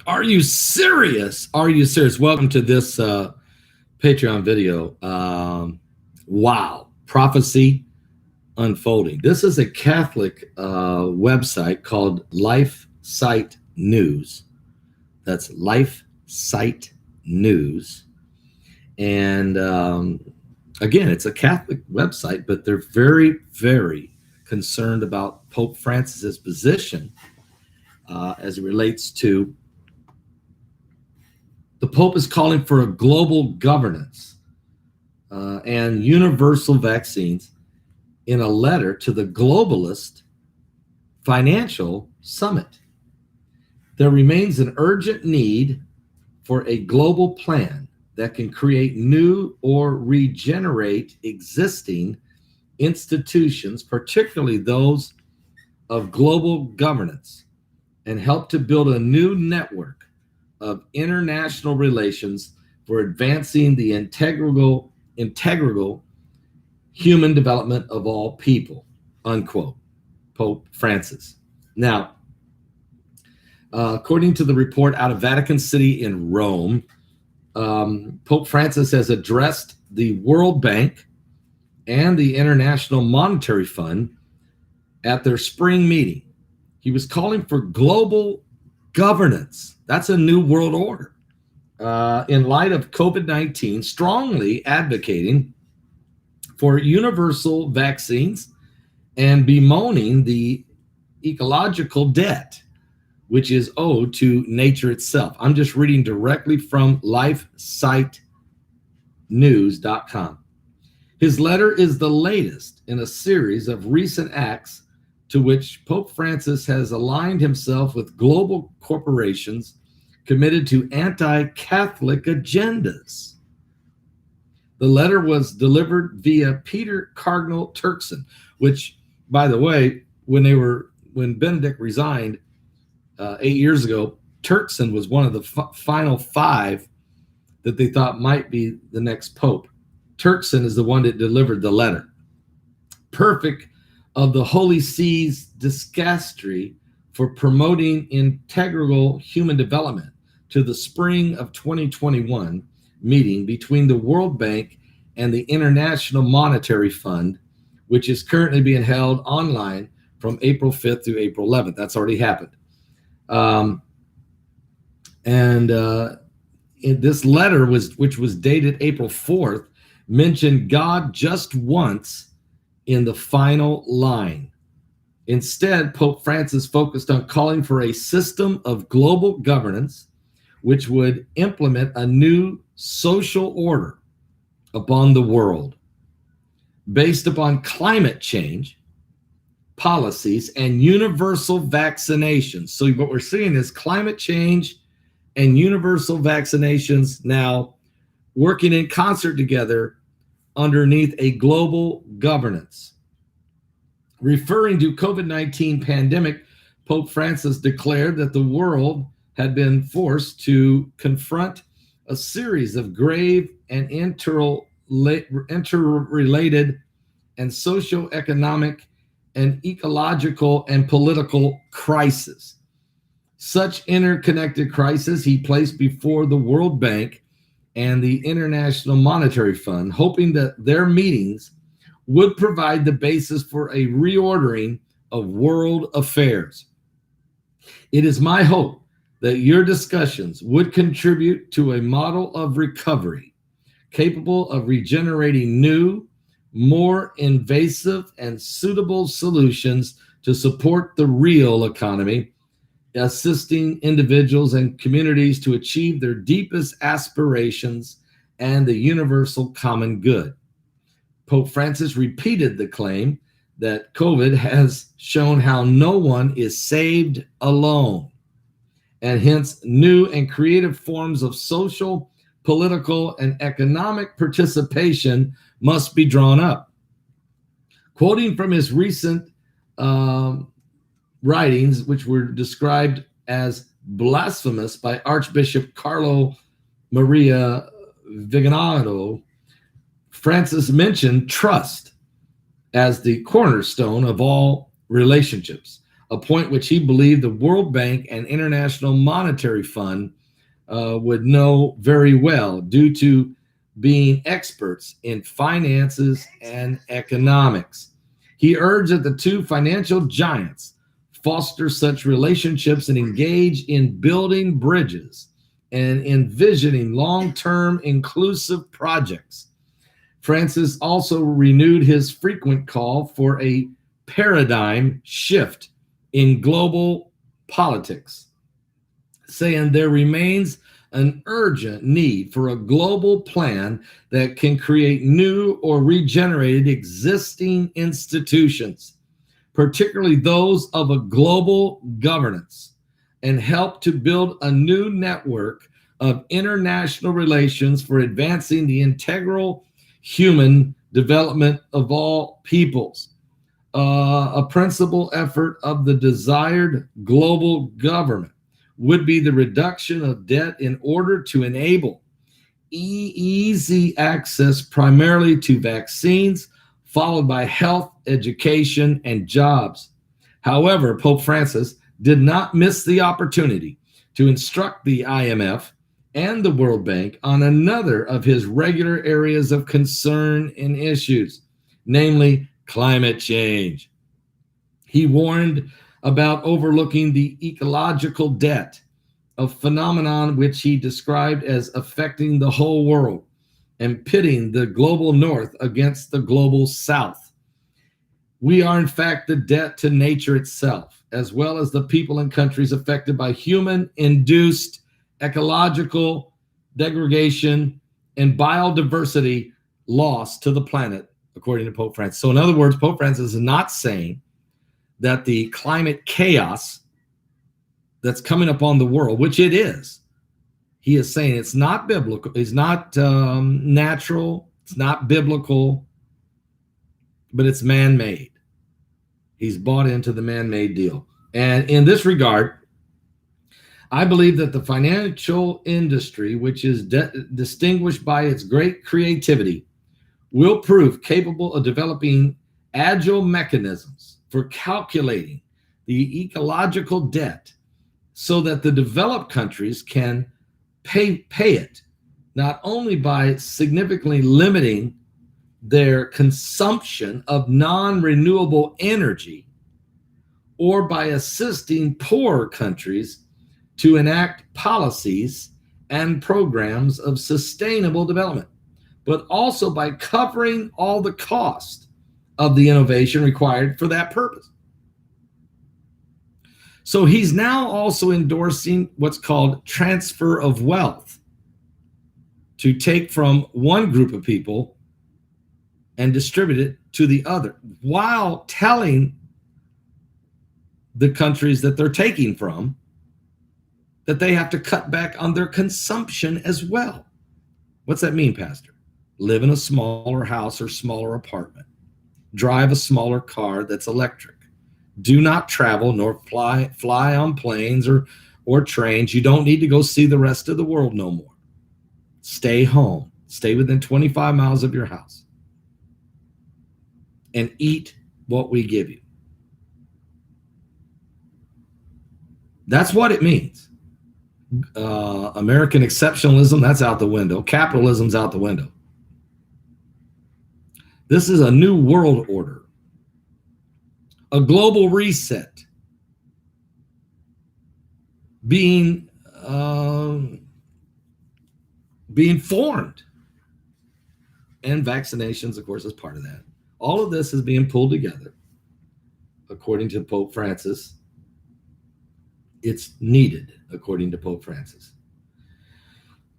Are you serious? Are you serious? Welcome to this Patreon video. Wow. Prophecy unfolding. This is a Catholic website called Life Site News. That's Life Site News. And again, it's a Catholic website, but they're very, very concerned about Pope Francis's position as it relates to the Pope is calling for a global governance and universal vaccines in a letter to the globalist financial summit. There remains an urgent need for a global plan that can create new or regenerate existing institutions, particularly those of global governance, and help to build a new network of international relations for advancing the integral human development of all people, unquote, Pope Francis. Now, according to the report out of Vatican City in Rome, Pope Francis has addressed the World Bank and the International Monetary Fund at their spring meeting. He was calling for global governance. That's a new world order. In light of COVID-19, strongly advocating for universal vaccines and bemoaning the ecological debt, which is owed to nature itself. I'm just reading directly from lifesitenews.com. His letter is the latest in a series of recent acts to which Pope Francis has aligned himself with global corporations committed to anti-Catholic agendas. The letter was delivered via Peter Cardinal Turkson, which, by the way, when Benedict resigned 8 years ago, Turkson was one of the final five that they thought might be the next pope. Turkson is the one that delivered the letter. Perfect of the Holy See's dicastery for promoting integral human development to the spring of 2021 meeting between the World Bank and the International Monetary Fund, which is currently being held online from April 5th through April 11th. That's already happened. In this letter, which was dated April 4th, mentioned God just once in the final line. Instead, Pope Francis focused on calling for a system of global governance which would implement a new social order upon the world based upon climate change policies and universal vaccinations. So what we're seeing is climate change and universal vaccinations now working in concert together underneath a global governance. Referring to COVID-19 pandemic, Pope Francis declared that the world had been forced to confront a series of grave and interrelated and socioeconomic and ecological and political crises. Such interconnected crises he placed before the World Bank and the International Monetary Fund, hoping that their meetings would provide the basis for a reordering of world affairs. It is my hope that your discussions would contribute to a model of recovery capable of regenerating new, more invasive and suitable solutions to support the real economy, assisting individuals and communities to achieve their deepest aspirations and the universal common good. Pope Francis repeated the claim that COVID has shown how no one is saved alone, and hence new and creative forms of social, political, and economic participation must be drawn up. Quoting from his recent writings, which were described as blasphemous by Archbishop Carlo Maria Viganado, Francis mentioned trust as the cornerstone of all relationships. a point which he believed the World Bank and International Monetary Fund would know very well due to being experts in finances and economics. He urged that the two financial giants foster such relationships and engage in building bridges and envisioning long-term inclusive projects. Francis also renewed his frequent call for a paradigm shift in global politics, saying there remains an urgent need for a global plan that can create new or regenerated existing institutions, particularly those of a global governance, and help to build a new network of international relations for advancing the integral human development of all peoples. A principal effort of the desired global government would be the reduction of debt in order to enable easy access primarily to vaccines, followed by health, education, and jobs. However, Pope Francis did not miss the opportunity to instruct the IMF and the World Bank on another of his regular areas of concern and issues, namely climate change. He warned about overlooking the ecological debt, a phenomenon which he described as affecting the whole world and pitting the global north against the global south. We are, in fact, the debt to nature itself, as well as the people and countries affected by human-induced ecological degradation and biodiversity loss to the planet, according to Pope Francis. So in other words, Pope Francis is not saying that the climate chaos that's coming upon the world, which it is, he is saying it's not biblical, it's not natural, it's not biblical, but it's man-made. He's bought into the man-made deal. And in this regard, I believe that the financial industry, which is distinguished by its great creativity, will prove capable of developing agile mechanisms for calculating the ecological debt so that the developed countries can pay it, not only by significantly limiting their consumption of non-renewable energy or by assisting poorer countries to enact policies and programs of sustainable development, but also by covering all the cost of the innovation required for that purpose. So he's now also endorsing what's called transfer of wealth, to take from one group of people and distribute it to the other, while telling the countries that they're taking from that they have to cut back on their consumption as well. What's that mean, Pastor? Live in a smaller house or smaller apartment. Drive a smaller car that's electric. Do not travel nor fly on planes or trains. You don't need to go see the rest of the world no more. Stay home. Stay within 25 miles of your house. And eat what we give you. That's what it means. American exceptionalism, that's out the window. Capitalism's out the window. This is a new world order, a global reset being formed. And vaccinations, of course, is part of that. All of this is being pulled together, according to Pope Francis. It's needed, according to Pope Francis.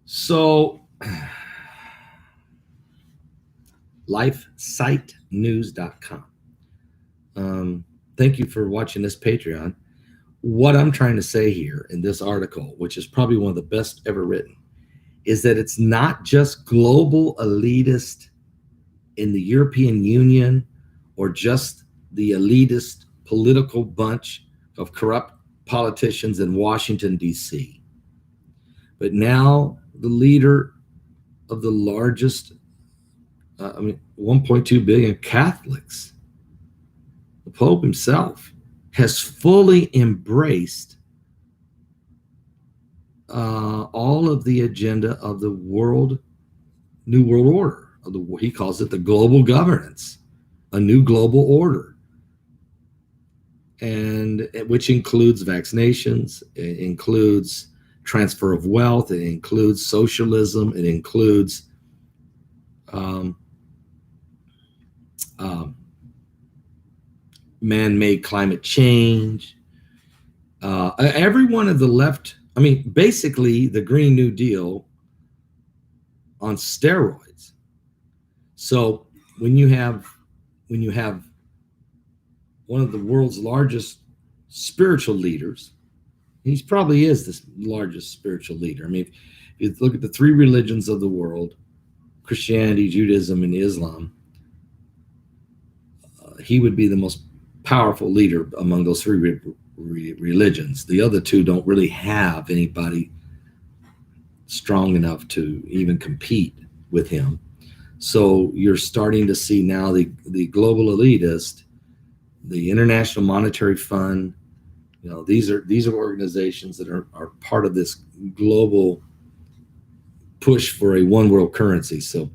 So, lifesitenews.com. Thank you for watching this Patreon. What I'm trying to say here in this article, which is probably one of the best ever written, is that it's not just global elitist in the European Union or just the elitist political bunch of corrupt politicians in Washington, D.C. But now the leader of the largest, 1.2 billion Catholics, the Pope himself, has fully embraced all of the agenda of the new world order. He calls it the global governance, a new global order, and which includes vaccinations, it includes transfer of wealth, it includes socialism, it includes um, um, man-made climate change. Every one of the left, I mean, basically the Green New Deal on steroids. So when you have one of the world's largest spiritual leaders, he probably is the largest spiritual leader. I mean, if you look at the three religions of the world, Christianity, Judaism, and Islam, he would be the most powerful leader among those three religions. The other two don't really have anybody strong enough to even compete with him. So you're starting to see now the global elitist, the International Monetary Fund. You know, these are organizations that are part of this global push for a one world currency. So,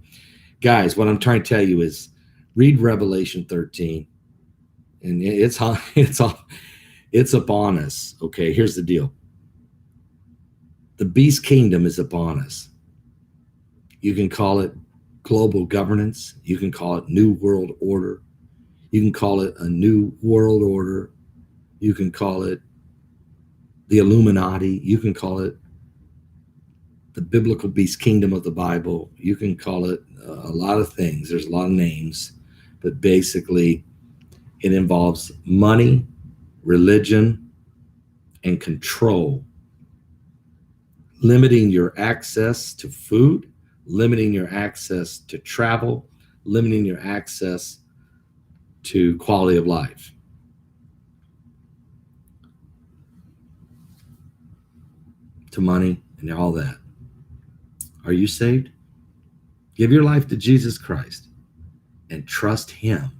guys, what I'm trying to tell you is read Revelation 13, and it's upon us. Okay, here's the deal: the beast kingdom is upon us. You can call it global governance. You can call it new world order. You can call it a new world order. You can call it the Illuminati. You can call it the biblical beast kingdom of the Bible. You can call it a lot of things. There's a lot of names, but basically it involves money, religion, and control, limiting your access to food, limiting your access to travel, limiting your access to quality of life. To money and all that. Are you saved? Give your life to Jesus Christ and trust him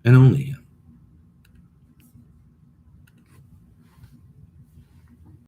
and only him.